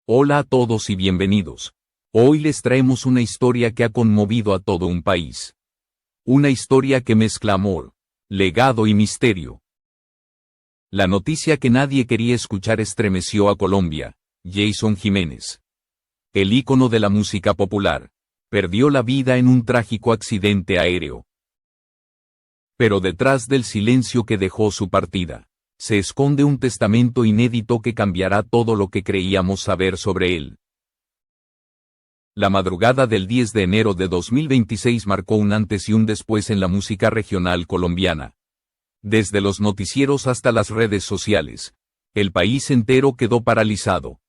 Hola a todos y bienvenidos. Hoy les traemos una historia que ha conmovido a todo un país. Una historia que mezcla amor, legado y misterio. La noticia que nadie quería escuchar estremeció a Colombia. Jason Jiménez, el ícono de la música popular, perdió la vida en un trágico accidente aéreo. Pero detrás del silencio que dejó su partida, se esconde un testamento inédito que cambiará todo lo que creíamos saber sobre él. La madrugada del 10 de enero de 2026 marcó un antes y un después en la música regional colombiana. Desde los noticieros hasta las redes sociales, el país entero quedó paralizado.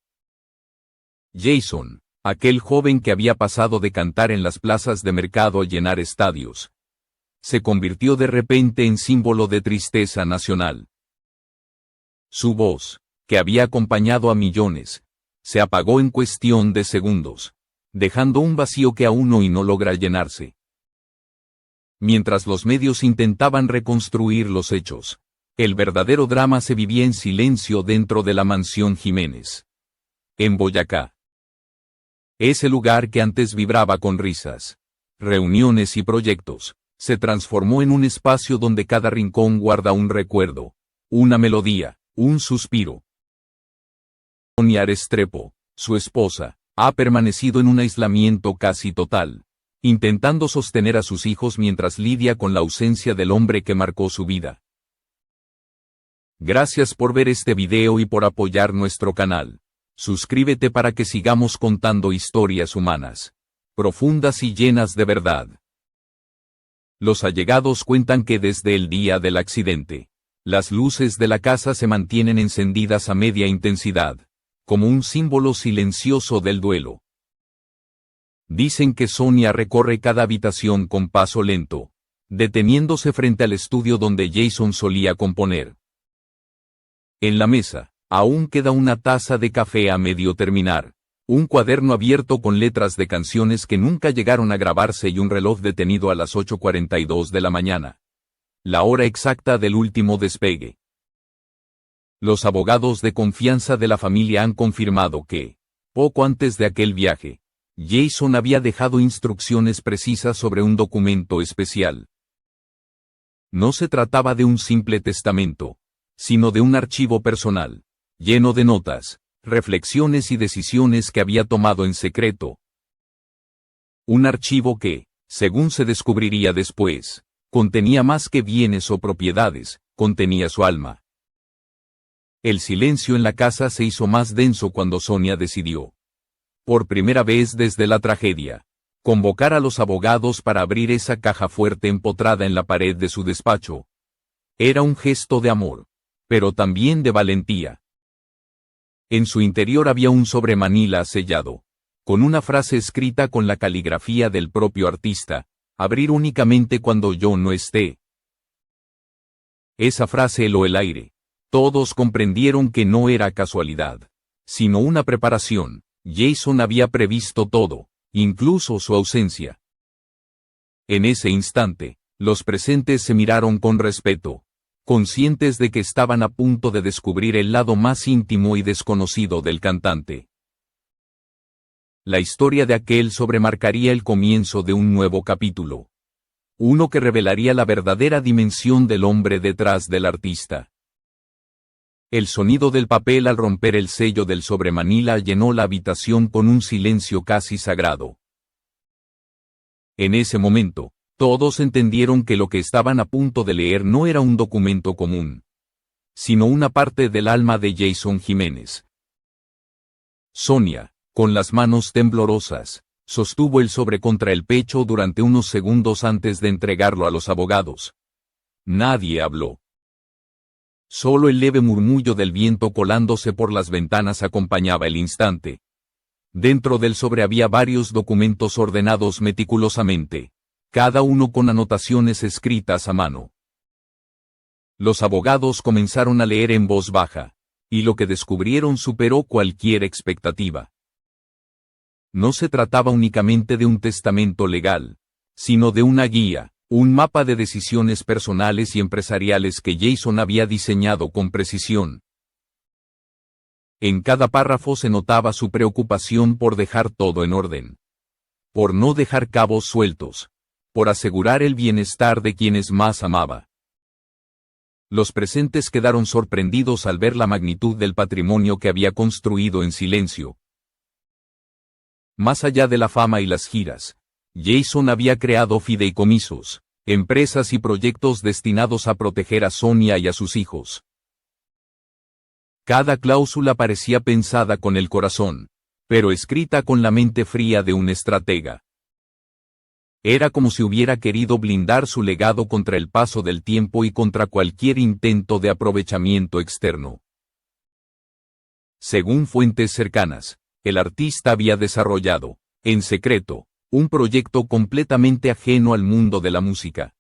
Jason, aquel joven que había pasado de cantar en las plazas de mercado a llenar estadios, se convirtió de repente en símbolo de tristeza nacional. Su voz, que había acompañado a millones, se apagó en cuestión de segundos, dejando un vacío que aún hoy no logra llenarse. Mientras los medios intentaban reconstruir los hechos, el verdadero drama se vivía en silencio dentro de la mansión Jiménez, en Boyacá. Ese lugar que antes vibraba con risas, reuniones y proyectos, se transformó en un espacio donde cada rincón guarda un recuerdo, una melodía, un suspiro. Sonia Restrepo, su esposa, ha permanecido en un aislamiento casi total, intentando sostener a sus hijos mientras lidia con la ausencia del hombre que marcó su vida. Gracias por ver este video y por apoyar nuestro canal. Suscríbete para que sigamos contando historias humanas, profundas y llenas de verdad. Los allegados cuentan que desde el día del accidente, las luces de la casa se mantienen encendidas a media intensidad, como un símbolo silencioso del duelo. Dicen que Sonia recorre cada habitación con paso lento, deteniéndose frente al estudio donde Jason solía componer. En la mesa, aún queda una taza de café a medio terminar, un cuaderno abierto con letras de canciones que nunca llegaron a grabarse y un reloj detenido a las 8:42 de la mañana. La hora exacta del último despegue. Los abogados de confianza de la familia han confirmado que, poco antes de aquel viaje, Jason había dejado instrucciones precisas sobre un documento especial. No se trataba de un simple testamento, sino de un archivo personal, lleno de notas, reflexiones y decisiones que había tomado en secreto. Un archivo que, según se descubriría después, contenía más que bienes o propiedades, contenía su alma. El silencio en la casa se hizo más denso cuando Sonia decidió, por primera vez desde la tragedia, convocar a los abogados para abrir esa caja fuerte empotrada en la pared de su despacho. Era un gesto de amor, pero también de valentía. En su interior había un sobremanila sellado, con una frase escrita con la caligrafía del propio artista: abrir únicamente cuando yo no esté. Esa frase heló el aire. Todos comprendieron que no era casualidad, sino una preparación. Jason había previsto todo, incluso su ausencia. En ese instante, los presentes se miraron con respeto, conscientes de que estaban a punto de descubrir el lado más íntimo y desconocido del cantante. La historia de aquel sobremarcaría el comienzo de un nuevo capítulo. Uno que revelaría la verdadera dimensión del hombre detrás del artista. El sonido del papel al romper el sello del sobremanila llenó la habitación con un silencio casi sagrado. En ese momento, todos entendieron que lo que estaban a punto de leer no era un documento común, sino una parte del alma de Jason Jiménez. Sonia, con las manos temblorosas, sostuvo el sobre contra el pecho durante unos segundos antes de entregarlo a los abogados. Nadie habló. Solo el leve murmullo del viento colándose por las ventanas acompañaba el instante. Dentro del sobre había varios documentos ordenados meticulosamente, cada uno con anotaciones escritas a mano. Los abogados comenzaron a leer en voz baja, y lo que descubrieron superó cualquier expectativa. No se trataba únicamente de un testamento legal, sino de una guía, un mapa de decisiones personales y empresariales que Jason había diseñado con precisión. En cada párrafo se notaba su preocupación por dejar todo en orden. Por no dejar cabos sueltos. Por asegurar el bienestar de quienes más amaba. Los presentes quedaron sorprendidos al ver la magnitud del patrimonio que había construido en silencio. Más allá de la fama y las giras, Jason había creado fideicomisos, empresas y proyectos destinados a proteger a Sonia y a sus hijos. Cada cláusula parecía pensada con el corazón, pero escrita con la mente fría de un estratega. Era como si hubiera querido blindar su legado contra el paso del tiempo y contra cualquier intento de aprovechamiento externo. Según fuentes cercanas, el artista había desarrollado, en secreto, un proyecto completamente ajeno al mundo de la música.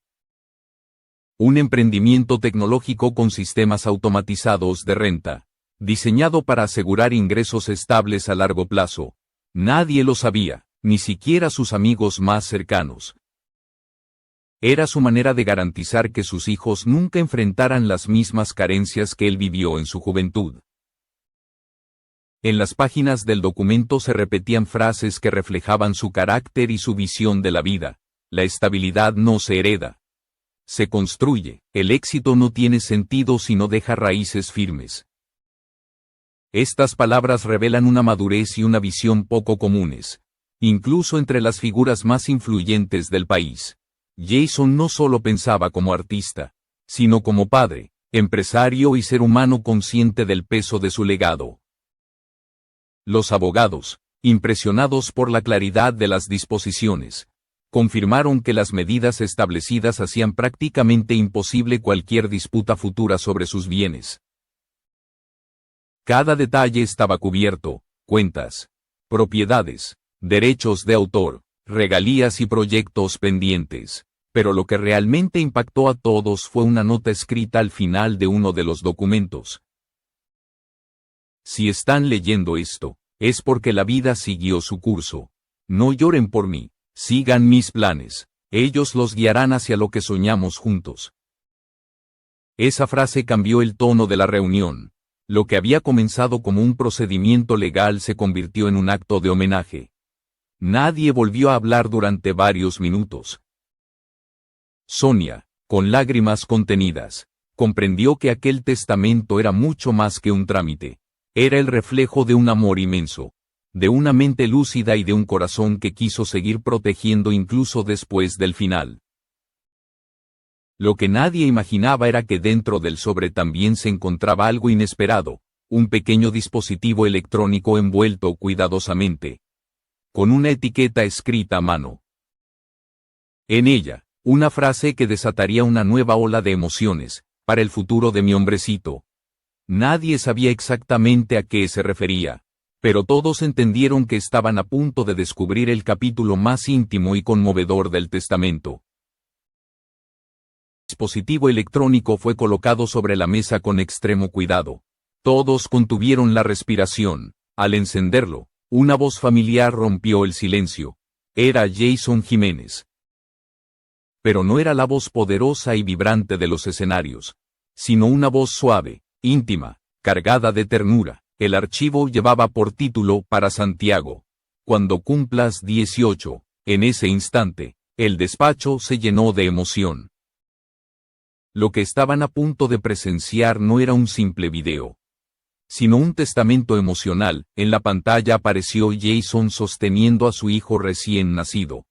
Un emprendimiento tecnológico con sistemas automatizados de renta, diseñado para asegurar ingresos estables a largo plazo. Nadie lo sabía, ni siquiera sus amigos más cercanos. Era su manera de garantizar que sus hijos nunca enfrentaran las mismas carencias que él vivió en su juventud. En las páginas del documento se repetían frases que reflejaban su carácter y su visión de la vida. La estabilidad no se hereda. Se construye. El éxito no tiene sentido si no deja raíces firmes. Estas palabras revelan una madurez y una visión poco comunes, incluso entre las figuras más influyentes del país. Jason no solo pensaba como artista, sino como padre, empresario y ser humano consciente del peso de su legado. Los abogados, impresionados por la claridad de las disposiciones, confirmaron que las medidas establecidas hacían prácticamente imposible cualquier disputa futura sobre sus bienes. Cada detalle estaba cubierto: cuentas, propiedades, derechos de autor, regalías y proyectos pendientes. Pero lo que realmente impactó a todos fue una nota escrita al final de uno de los documentos. Si están leyendo esto, es porque la vida siguió su curso. No lloren por mí, sigan mis planes, ellos los guiarán hacia lo que soñamos juntos. Esa frase cambió el tono de la reunión. Lo que había comenzado como un procedimiento legal se convirtió en un acto de homenaje. Nadie volvió a hablar durante varios minutos. Sonia, con lágrimas contenidas, comprendió que aquel testamento era mucho más que un trámite. Era el reflejo de un amor inmenso, de una mente lúcida y de un corazón que quiso seguir protegiendo incluso después del final. Lo que nadie imaginaba era que dentro del sobre también se encontraba algo inesperado, un pequeño dispositivo electrónico envuelto cuidadosamente, con una etiqueta escrita a mano. En ella, una frase que desataría una nueva ola de emociones, para el futuro de mi hombrecito. Nadie sabía exactamente a qué se refería, pero todos entendieron que estaban a punto de descubrir el capítulo más íntimo y conmovedor del testamento. El dispositivo electrónico fue colocado sobre la mesa con extremo cuidado. Todos contuvieron la respiración. Al encenderlo, una voz familiar rompió el silencio. Era Jason Jiménez. Pero no era la voz poderosa y vibrante de los escenarios, sino una voz suave, íntima, cargada de ternura. El archivo llevaba por título: para Santiago. Cuando cumplas 18. En ese instante, el despacho se llenó de emoción. Lo que estaban a punto de presenciar no era un simple video, sino un testamento emocional. En la pantalla apareció Jason sosteniendo a su hijo recién nacido.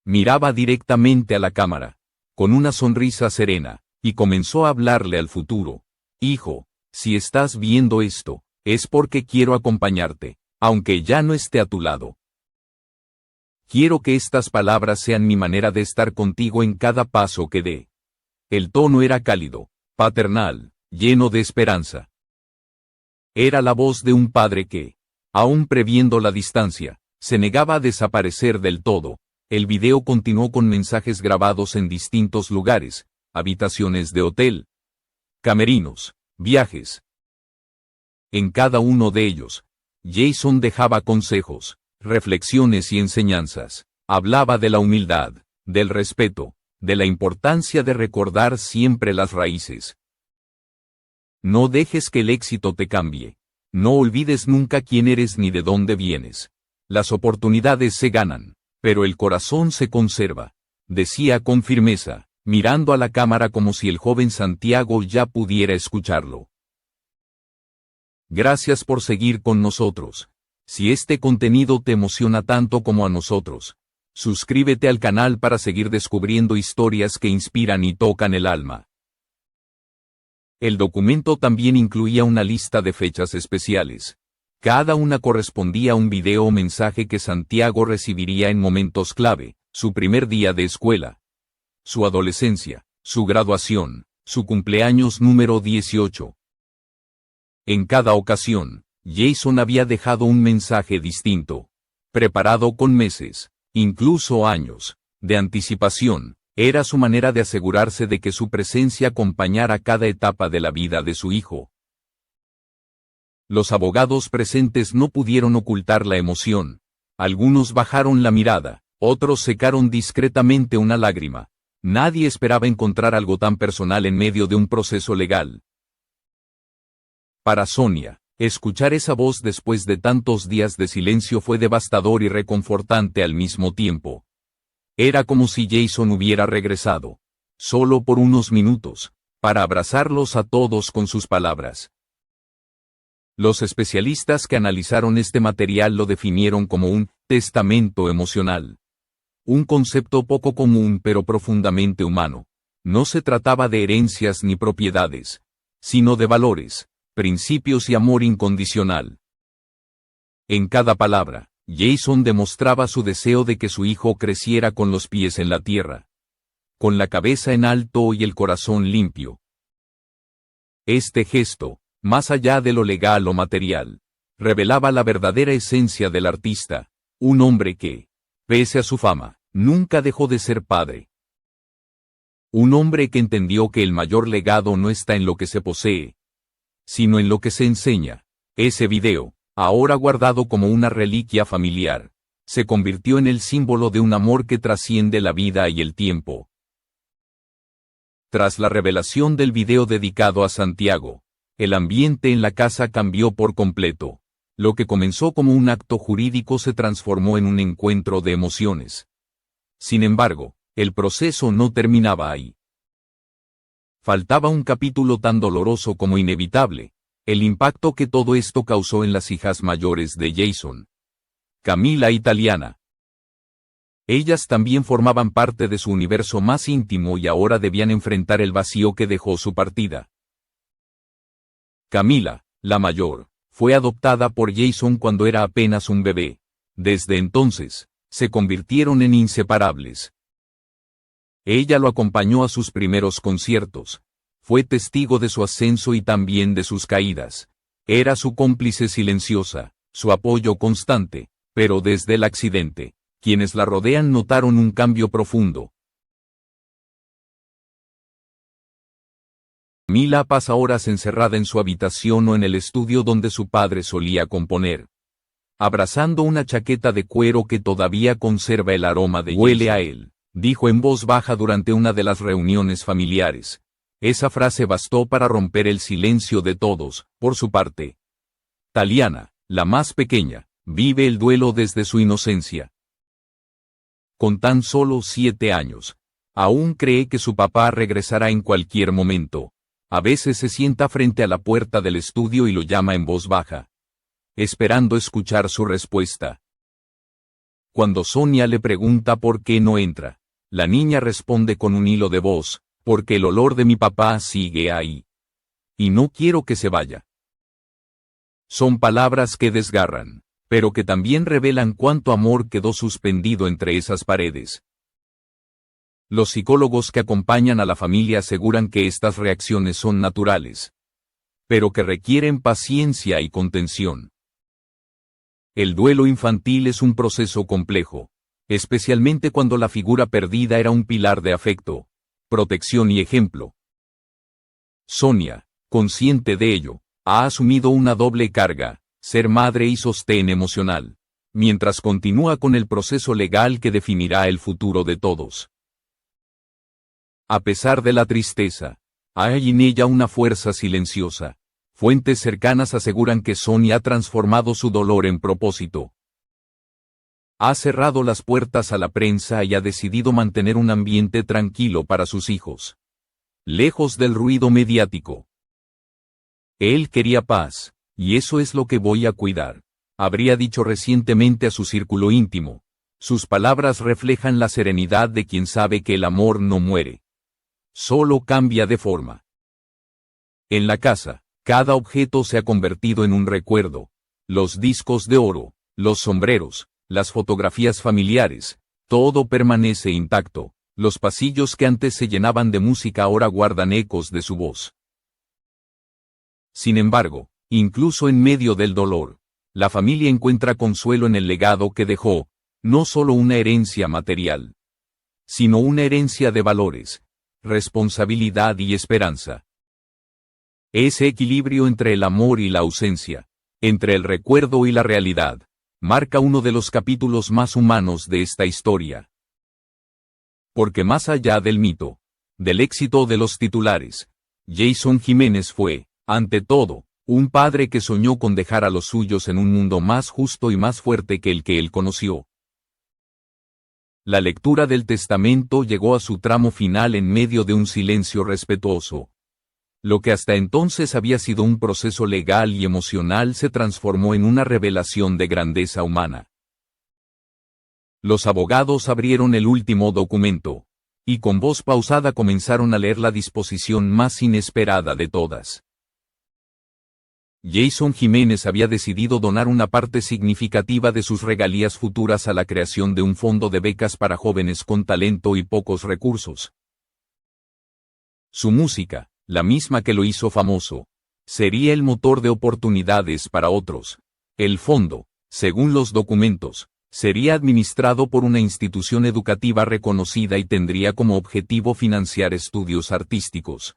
Miraba directamente a la cámara, con una sonrisa serena, y comenzó a hablarle al futuro. Hijo, si estás viendo esto, es porque quiero acompañarte, aunque ya no esté a tu lado. Quiero que estas palabras sean mi manera de estar contigo en cada paso que dé. El tono era cálido, paternal, lleno de esperanza. Era la voz de un padre que, aún previendo la distancia, se negaba a desaparecer del todo. El video continuó con mensajes grabados en distintos lugares: habitaciones de hotel, camerinos, viajes. En cada uno de ellos, Jason dejaba consejos, reflexiones y enseñanzas. Hablaba de la humildad, del respeto, de la importancia de recordar siempre las raíces. No dejes que el éxito te cambie. No olvides nunca quién eres ni de dónde vienes. Las oportunidades se ganan, pero el corazón se conserva, decía con firmeza, mirando a la cámara como si el joven Santiago ya pudiera escucharlo. Gracias por seguir con nosotros. Si este contenido te emociona tanto como a nosotros, suscríbete al canal para seguir descubriendo historias que inspiran y tocan el alma. El documento también incluía una lista de fechas especiales. Cada una correspondía a un video o mensaje que Santiago recibiría en momentos clave: su primer día de escuela, su adolescencia, su graduación, su cumpleaños número 18. En cada ocasión, Jason había dejado un mensaje distinto, preparado con meses, incluso años, de anticipación. Era su manera de asegurarse de que su presencia acompañara cada etapa de la vida de su hijo. Los abogados presentes no pudieron ocultar la emoción. Algunos bajaron la mirada, otros secaron discretamente una lágrima. Nadie esperaba encontrar algo tan personal en medio de un proceso legal. Para Sonia, escuchar esa voz después de tantos días de silencio fue devastador y reconfortante al mismo tiempo. Era como si Jason hubiera regresado, solo por unos minutos, para abrazarlos a todos con sus palabras. Los especialistas que analizaron este material lo definieron como un testamento emocional. Un concepto poco común pero profundamente humano. No se trataba de herencias ni propiedades, sino de valores, principios y amor incondicional. En cada palabra, Jason demostraba su deseo de que su hijo creciera con los pies en la tierra, con la cabeza en alto y el corazón limpio. Este gesto, más allá de lo legal o material, revelaba la verdadera esencia del artista, un hombre que, pese a su fama, nunca dejó de ser padre. Un hombre que entendió que el mayor legado no está en lo que se posee, sino en lo que se enseña. Ese video, ahora guardado como una reliquia familiar, se convirtió en el símbolo de un amor que trasciende la vida y el tiempo. Tras la revelación del video dedicado a Santiago, el ambiente en la casa cambió por completo. Lo que comenzó como un acto jurídico se transformó en un encuentro de emociones. Sin embargo, el proceso no terminaba ahí. Faltaba un capítulo tan doloroso como inevitable: el impacto que todo esto causó en las hijas mayores de Jason, Camila y Taliana. Ellas también formaban parte de su universo más íntimo y ahora debían enfrentar el vacío que dejó su partida. Camila, la mayor, fue adoptada por Jason cuando era apenas un bebé. Desde entonces, se convirtieron en inseparables. Ella lo acompañó a sus primeros conciertos. Fue testigo de su ascenso y también de sus caídas. Era su cómplice silenciosa, su apoyo constante, pero desde el accidente, quienes la rodean notaron un cambio profundo. Camila pasa horas encerrada en su habitación o en el estudio donde su padre solía componer, abrazando una chaqueta de cuero que todavía conserva el aroma de huele a él, dijo en voz baja durante una de las reuniones familiares. Esa frase bastó para romper el silencio de todos. Por su parte, Taliana, la más pequeña, vive el duelo desde su inocencia. Con tan solo 7 años, aún cree que su papá regresará en cualquier momento. A veces se sienta frente a la puerta del estudio y lo llama en voz baja, esperando escuchar su respuesta. Cuando Sonia le pregunta por qué no entra, la niña responde con un hilo de voz: porque el olor de mi papá sigue ahí. Y no quiero que se vaya. Son palabras que desgarran, pero que también revelan cuánto amor quedó suspendido entre esas paredes. Los psicólogos que acompañan a la familia aseguran que estas reacciones son naturales, pero que requieren paciencia y contención. El duelo infantil es un proceso complejo, especialmente cuando la figura perdida era un pilar de afecto, protección y ejemplo. Sonia, consciente de ello, ha asumido una doble carga: ser madre y sostén emocional, mientras continúa con el proceso legal que definirá el futuro de todos. A pesar de la tristeza, Hay en ella una fuerza silenciosa. Fuentes cercanas aseguran que Sonia ha transformado su dolor en propósito. Ha cerrado las puertas a la prensa y ha decidido mantener un ambiente tranquilo para sus hijos, lejos del ruido mediático. Él quería paz, y eso es lo que voy a cuidar, habría dicho recientemente a su círculo íntimo. Sus palabras reflejan la serenidad de quien sabe que el amor no muere, solo cambia de forma. En la casa, cada objeto se ha convertido en un recuerdo. Los discos de oro, los sombreros, las fotografías familiares, todo permanece intacto. Los pasillos que antes se llenaban de música ahora guardan ecos de su voz. Sin embargo, incluso en medio del dolor, la familia encuentra consuelo en el legado que dejó, no solo una herencia material, sino una herencia de valores, responsabilidad y esperanza. Ese equilibrio entre el amor y la ausencia, entre el recuerdo y la realidad, marca uno de los capítulos más humanos de esta historia. Porque más allá del mito, del éxito de los titulares, Jason Jiménez fue, ante todo, un padre que soñó con dejar a los suyos en un mundo más justo y más fuerte que el que él conoció. La lectura del testamento llegó a su tramo final en medio de un silencio respetuoso. Lo que hasta entonces había sido un proceso legal y emocional se transformó en una revelación de grandeza humana. Los abogados abrieron el último documento, y con voz pausada comenzaron a leer la disposición más inesperada de todas. Jason Jiménez había decidido donar una parte significativa de sus regalías futuras a la creación de un fondo de becas para jóvenes con talento y pocos recursos. Su música, la misma que lo hizo famoso, sería el motor de oportunidades para otros. El fondo, según los documentos, sería administrado por una institución educativa reconocida y tendría como objetivo financiar estudios artísticos,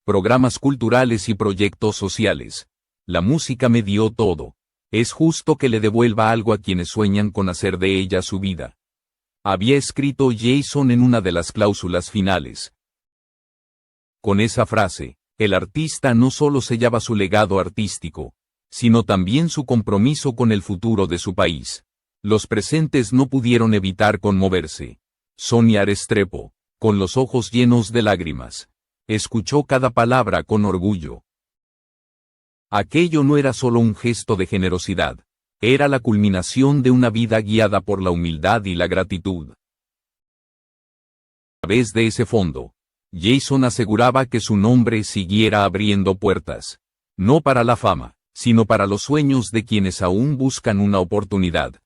programas culturales y proyectos sociales. La música me dio todo. Es justo que le devuelva algo a quienes sueñan con hacer de ella su vida. Había escrito Jason en una de las cláusulas finales. Con esa frase, el artista no solo sellaba su legado artístico, sino también su compromiso con el futuro de su país. Los presentes no pudieron evitar conmoverse. Sonia Restrepo, con los ojos llenos de lágrimas, escuchó cada palabra con orgullo. Aquello no era solo un gesto de generosidad, era la culminación de una vida guiada por la humildad y la gratitud. A través de ese fondo, Jason aseguraba que su nombre siguiera abriendo puertas, no para la fama, sino para los sueños de quienes aún buscan una oportunidad.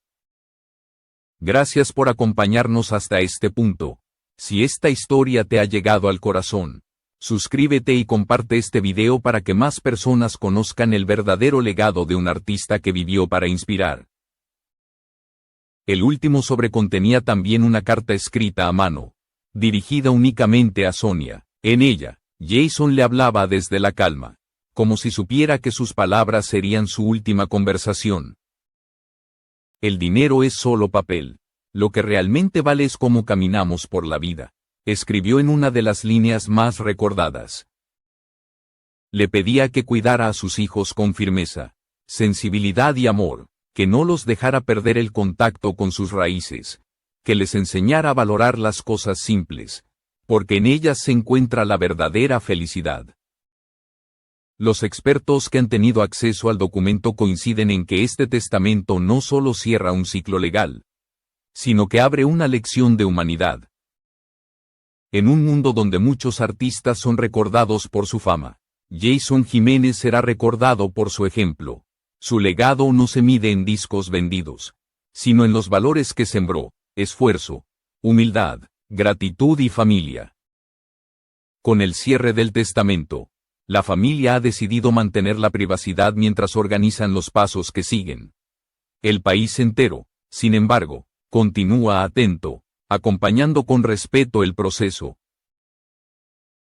Gracias por acompañarnos hasta este punto. Si esta historia te ha llegado al corazón, suscríbete y comparte este video para que más personas conozcan el verdadero legado de un artista que vivió para inspirar. El último sobre contenía también una carta escrita a mano, dirigida únicamente a Sonia. En ella, Jason le hablaba desde la calma, como si supiera que sus palabras serían su última conversación. El dinero es solo papel. Lo que realmente vale es cómo caminamos por la vida, escribió en una de las líneas más recordadas. Le pedía que cuidara a sus hijos con firmeza, sensibilidad y amor, que no los dejara perder el contacto con sus raíces, que les enseñara a valorar las cosas simples, porque en ellas se encuentra la verdadera felicidad. Los expertos que han tenido acceso al documento coinciden en que este testamento no solo cierra un ciclo legal, sino que abre una lección de humanidad. En un mundo donde muchos artistas son recordados por su fama, Jason Jiménez será recordado por su ejemplo. Su legado no se mide en discos vendidos, sino en los valores que sembró: esfuerzo, humildad, gratitud y familia. Con el cierre del testamento, la familia ha decidido mantener la privacidad mientras organizan los pasos que siguen. El país entero, sin embargo, continúa atento, acompañando con respeto el proceso.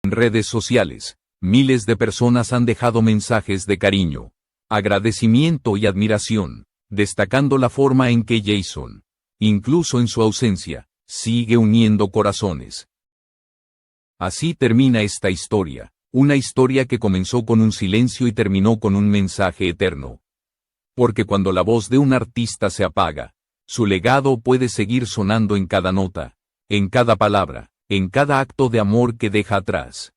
En redes sociales, miles de personas han dejado mensajes de cariño, agradecimiento y admiración, destacando la forma en que Jason, incluso en su ausencia, sigue uniendo corazones. Así termina esta historia, una historia que comenzó con un silencio y terminó con un mensaje eterno. Porque cuando la voz de un artista se apaga, su legado puede seguir sonando en cada nota, en cada palabra, en cada acto de amor que deja atrás.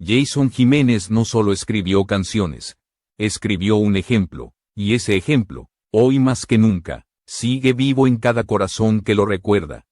Jason Jiménez no solo escribió canciones, escribió un ejemplo, y ese ejemplo, hoy más que nunca, sigue vivo en cada corazón que lo recuerda.